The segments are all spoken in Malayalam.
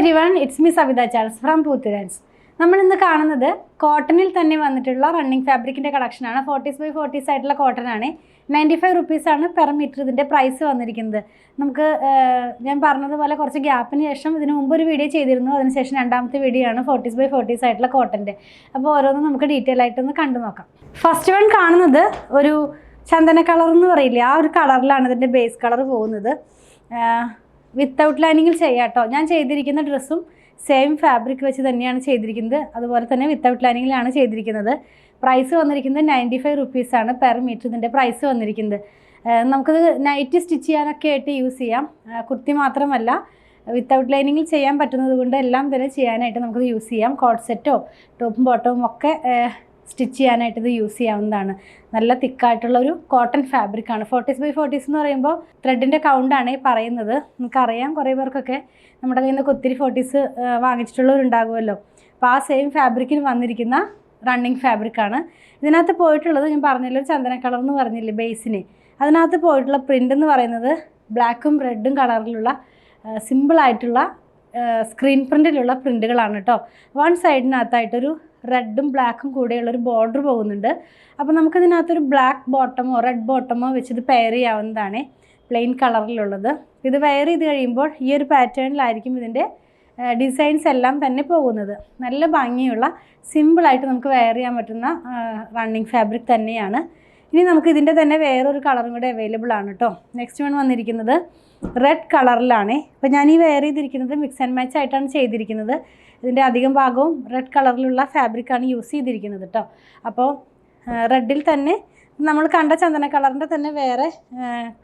everyone, it's me Savitha Charles from Poothirans. നമ്മൾ ഇന്ന് കാണുന്നത് കോട്ടണിൽ തന്നെ വന്നിട്ടുള്ള റണ്ണിങ് ഫാബ്രിക്കിന്റെ കളക്ഷൻ ആണ്. 40s by 40s ആയിട്ടുള്ള കോട്ടൺ ആണ്. 95 rupees ആണ് പെർ മീറ്റർ ഇതിന്റെ പ്രൈസ് വന്നിരിക്കുന്നത്. നമുക്ക് ഞാൻ പറഞ്ഞതുപോലെ കുറച്ച് ഗ്യാപ്പിന് ശേഷം ഇതിനു മുമ്പ് ഒരു വീഡിയോ ചെയ്തിരുന്നു. അതിനുശേഷം രണ്ടാമത്തെ വീഡിയോ ആണ് 40s by 40s ആയിട്ടുള്ള കോട്ടന്റെ. അപ്പോൾ ഓരോന്നും നമുക്ക് ഡീറ്റെയിൽ ആയിട്ടൊന്ന് കണ്ടു നോക്കാം. ഫസ്റ്റ് വൺ കാണുന്നത് ഒരു ചന്ദന കളർ എന്ന് പറയില്ലേ, ആ ഒരു കളറിലാണ് ഇതിന്റെ ബേസ് കളർ പോകുന്നത്. വിത്തൗട്ട് ലൈനിങ്ങിൽ ചെയ്യാം കേട്ടോ. ഞാൻ ചെയ്തിരിക്കുന്ന ഡ്രസ്സും സെയിം ഫാബ്രിക് വെച്ച് തന്നെയാണ് ചെയ്തിരിക്കുന്നത്. അതുപോലെ തന്നെ വിത്തൗട്ട് ലൈനിങ്ങിലാണ് ചെയ്തിരിക്കുന്നത്. പ്രൈസ് വന്നിരിക്കുന്നത് 95 rupees ആണ് പെർ മീറ്റർ ഇതിൻ്റെ പ്രൈസ് വന്നിരിക്കുന്നത്. നമുക്കത് നൈറ്റ് സ്റ്റിച്ച് ചെയ്യാനൊക്കെ ആയിട്ട് യൂസ് ചെയ്യാം. കുർത്തി മാത്രമല്ല, വിത്തൗട്ട് ലൈനിങ്ങിൽ ചെയ്യാൻ പറ്റുന്നത് കൊണ്ട് എല്ലാം തന്നെ ചെയ്യാനായിട്ട് നമുക്കത് യൂസ് ചെയ്യാം. കോട്ട് സെറ്റോ ടോപ്പും ബോട്ടവും ഒക്കെ സ്റ്റിച്ച് ചെയ്യാനായിട്ട് ഇത് യൂസ് ചെയ്യാവുന്നതാണ്. നല്ല തിക്കായിട്ടുള്ളൊരു കോട്ടൺ ഫാബ്രിക്കാണ്. 40s by 40s എന്ന് പറയുമ്പോൾ ത്രെഡിൻ്റെ കൗണ്ടാണ് ഈ പറയുന്നത്. നമുക്കറിയാം, കുറേ പേർക്കൊക്കെ നമ്മുടെ കയ്യിൽ നിന്നൊക്കെ ഒത്തിരി 40s വാങ്ങിച്ചിട്ടുള്ളവരുണ്ടാകുമല്ലോ. അപ്പോൾ ആ സെയിം ഫാബ്രിക്കിൽ വന്നിരിക്കുന്ന റണ്ണിങ് ഫാബ്രിക്കാണ്. ഇതിനകത്ത് പോയിട്ടുള്ളത് ഞാൻ പറഞ്ഞല്ലോ, ചന്ദന കളർ എന്ന് പറഞ്ഞില്ലേ ബേസിന്, അതിനകത്ത് പോയിട്ടുള്ള പ്രിൻ്റ് എന്ന് പറയുന്നത് ബ്ലാക്കും റെഡും കളറിലുള്ള സിമ്പിളായിട്ടുള്ള സ്ക്രീൻ പ്രിൻറ്റിലുള്ള പ്രിൻറ്റുകളാണ് കേട്ടോ. വൺ സൈഡിനകത്തായിട്ടൊരു റെഡും ബ്ലാക്കും കൂടെയുള്ളൊരു ബോർഡർ പോകുന്നുണ്ട്. അപ്പോൾ നമുക്കിതിനകത്തൊരു ബ്ലാക്ക് ബോട്ടമോ റെഡ് ബോട്ടമോ വെച്ചിത് പെയർ ചെയ്യാവുന്നതാണ്, പ്ലെയിൻ കളറിലുള്ളത്. ഇത് വെയർ ചെയ്ത് കഴിയുമ്പോൾ ഈ ഒരു പാറ്റേണിലായിരിക്കും ഇതിൻ്റെ ഡിസൈൻസ് എല്ലാം തന്നെ പോകുന്നത്. നല്ല ഭംഗിയുള്ള സിമ്പിളായിട്ട് നമുക്ക് വെയർ ചെയ്യാൻ പറ്റുന്ന റണ്ണിങ് ഫാബ്രിക് തന്നെയാണ്. ഇനി നമുക്ക് ഇതിൻ്റെ തന്നെ വേറൊരു കളറും കൂടെ അവൈലബിൾ ആണ് കേട്ടോ. നെക്സ്റ്റ് വൺ വന്നിരിക്കുന്നത് റെഡ് കളറിലാണ്. അപ്പോൾ ഞാൻ ഈ വെയർ ചെയ്തിരിക്കുന്നത് മിക്സ് ആൻഡ് മാച്ച് ആയിട്ടാണ് ചെയ്തിരിക്കുന്നത്. ഇതിൻ്റെ അധികം ഭാഗവും റെഡ് കളറിലുള്ള ഫാബ്രിക്കാണ് യൂസ് ചെയ്തിരിക്കുന്നത് കേട്ടോ. അപ്പോൾ റെഡിൽ തന്നെ നമ്മൾ കണ്ട ചന്ദന കളറിൻ്റെ തന്നെ വേറെ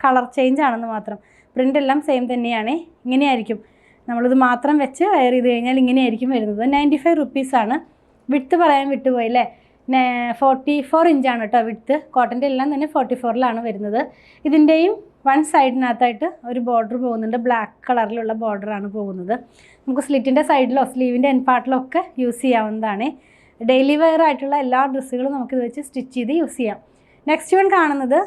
കളർ ചേഞ്ച് ആണെന്ന് മാത്രം. പ്രിൻ്റ് എല്ലാം സെയിം തന്നെയാണ്. ഇങ്ങനെയായിരിക്കും നമ്മളിത് മാത്രം വെച്ച് വെയർ ചെയ്ത് കഴിഞ്ഞാൽ ഇങ്ങനെയായിരിക്കും വരുന്നത്. 95 rupees ആണ്. വിഡ്ത്ത് പറയാൻ വിട്ടുപോയില്ലേ, 44 ഇഞ്ചാണ് കേട്ടോ വിഡ്ത്ത്. കോട്ടൻ്റെ എല്ലാം തന്നെ 44ലാണ് വരുന്നത്. ഇതിൻ്റെയും വൺ സൈഡിനകത്തായിട്ട് ഒരു ബോർഡർ പോകുന്നുണ്ട്, ബ്ലാക്ക് കളറിലുള്ള ബോർഡറാണ് പോകുന്നത്. നമുക്ക് സ്ലിറ്റിൻ്റെ സൈഡിലോ സ്ലീവിൻ്റെ എൻ പാർട്ടിലോ ഒക്കെ യൂസ് ചെയ്യാവുന്നതാണ്. ഡെയിലി വെയർ ആയിട്ടുള്ള എല്ലാ ഡ്രസ്സുകളും നമുക്കിത് വെച്ച് സ്റ്റിച്ച് ചെയ്ത് യൂസ് ചെയ്യാം. നെക്സ്റ്റ് വൺ കാണുന്നത്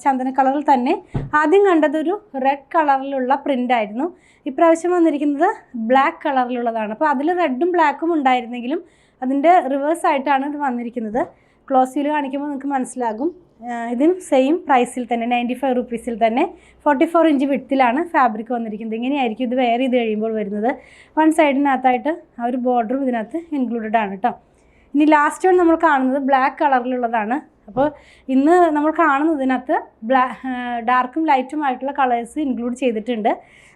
ചന്ദന കളറിൽ തന്നെ. ആദ്യം കണ്ടതൊരു റെഡ് കളറിലുള്ള പ്രിൻ്റ് ആയിരുന്നു. ഇപ്രാവശ്യം വന്നിരിക്കുന്നത് ബ്ലാക്ക് കളറിലുള്ളതാണ്. അപ്പോൾ അതിൽ റെഡും ബ്ലാക്കും ഉണ്ടായിരുന്നെങ്കിലും അതിൻ്റെ റിവേഴ്സ് ആയിട്ടാണ് ഇത് വന്നിരിക്കുന്നത്. ക്ലോസ് വ്യൂവിൽ കാണിക്കുമ്പോൾ നിങ്ങൾക്ക് മനസ്സിലാകും. ഇതിന് സെയിം പ്രൈസിൽ തന്നെ 95 rupeesൽ തന്നെ 44 ഇഞ്ച് വിഡ്ത്തിലാണ് ഫാബ്രിക് വന്നിരിക്കുന്നത്. ഇങ്ങനെയായിരിക്കും ഇത് വെയർ ചെയ്ത് കഴിയുമ്പോൾ വരുന്നത്. വൺ സൈഡിനകത്തായിട്ട് ആ ഒരു ബോർഡറും ഇതിനകത്ത് ഇൻക്ലൂഡഡ് ആണ് കേട്ടോ. ഇനി ലാസ്റ്റ് വൺ നമ്മൾ കാണുന്നത് ബ്ലാക്ക് കളറിലുള്ളതാണ്. അപ്പോൾ ഇന്ന് നമ്മൾ കാണുന്നതിനകത്ത് ഡാർക്കും ലൈറ്റും ആയിട്ടുള്ള കളേഴ്സ് ഇൻക്ലൂഡ് ചെയ്തിട്ടുണ്ട്.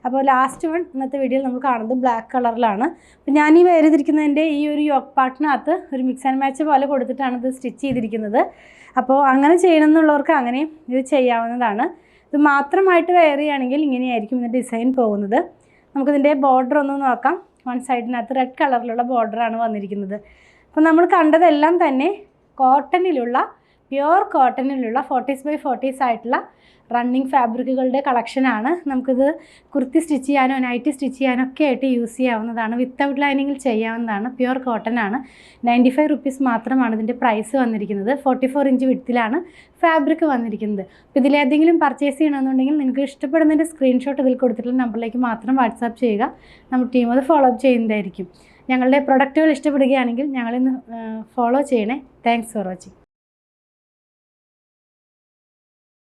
അപ്പോൾ ലാസ്റ്റ് വൺ ഇന്നത്തെ വീഡിയോയിൽ നമ്മൾ കാണുന്നത് ബ്ലാക്ക് കളറിലാണ്. അപ്പോൾ ഞാൻ ഈ വെയർ ചെയ്തിരിക്കുന്നതിൻ്റെ ഈ ഒരു യോക്ക് പാർട്ടിനകത്ത് ഒരു മിക്സ് ആൻഡ് മാച്ച് പോലെ കൊടുത്തിട്ടാണ് ഇത് സ്റ്റിച്ച് ചെയ്തിരിക്കുന്നത്. അപ്പോൾ അങ്ങനെ ചെയ്യണമെന്നുള്ളവർക്ക് അങ്ങനെയും ഇത് ചെയ്യാവുന്നതാണ്. ഇത് മാത്രമായിട്ട് വെയർ ചെയ്യുകയാണെങ്കിൽ ഇങ്ങനെയായിരിക്കും ഇതിൻ്റെ ഡിസൈൻ പോകുന്നത്. നമുക്കിതിൻ്റെ ബോർഡർ ഒന്ന് നോക്കാം. വൺ സൈഡിനകത്ത് റെഡ് കളറിലുള്ള ബോർഡറാണ് വന്നിരിക്കുന്നത്. അപ്പോൾ നമ്മൾ കണ്ടതെല്ലാം തന്നെ കോട്ടണിലുള്ള പ്യുവർ കോട്ടണിലുള്ള 40s by 40s ആയിട്ടുള്ള റണ്ണിങ് ഫാബ്രിക്കുകളുടെ കളക്ഷനാണ്. നമുക്കിത് കുർത്തി സ്റ്റിച്ച് ചെയ്യാനോ നൈറ്റി സ്റ്റിച്ച് ചെയ്യാനോ ഒക്കെ ആയിട്ട് യൂസ് ചെയ്യാവുന്നതാണ്. വിത്തൗട്ട് ലൈനിങ്ങിൽ ചെയ്യാവുന്നതാണ്. പ്യുവർ കോട്ടൺ ആണ്. 95 rupees മാത്രമാണ് ഇതിൻ്റെ പ്രൈസ് വന്നിരിക്കുന്നത്. 44 ഇഞ്ച് വിഡ്ത്തിലാണ് ഫാബ്രിക് വന്നിരിക്കുന്നത്. അപ്പോൾ ഇതിലേതെങ്കിലും പർച്ചേസ് ചെയ്യണമെന്നുണ്ടെങ്കിൽ നിങ്ങൾക്ക് ഇഷ്ടപ്പെടുന്നതിൻ്റെ സ്ക്രീൻഷോട്ട് ഇതിൽ കൊടുത്തിട്ടുള്ള നമ്പറിലേക്ക് മാത്രം വാട്സാപ്പ് ചെയ്യുക. നമ്മുടെ ടീം അത് ഫോളോ അപ്പ് ചെയ്യുന്നതായിരിക്കും. ഞങ്ങളുടെ പ്രൊഡക്റ്റുകൾ ഇഷ്ടപ്പെടുകയാണെങ്കിൽ ഞങ്ങളിന്ന് ഫോളോ ചെയ്യണേ. Thanks for watching.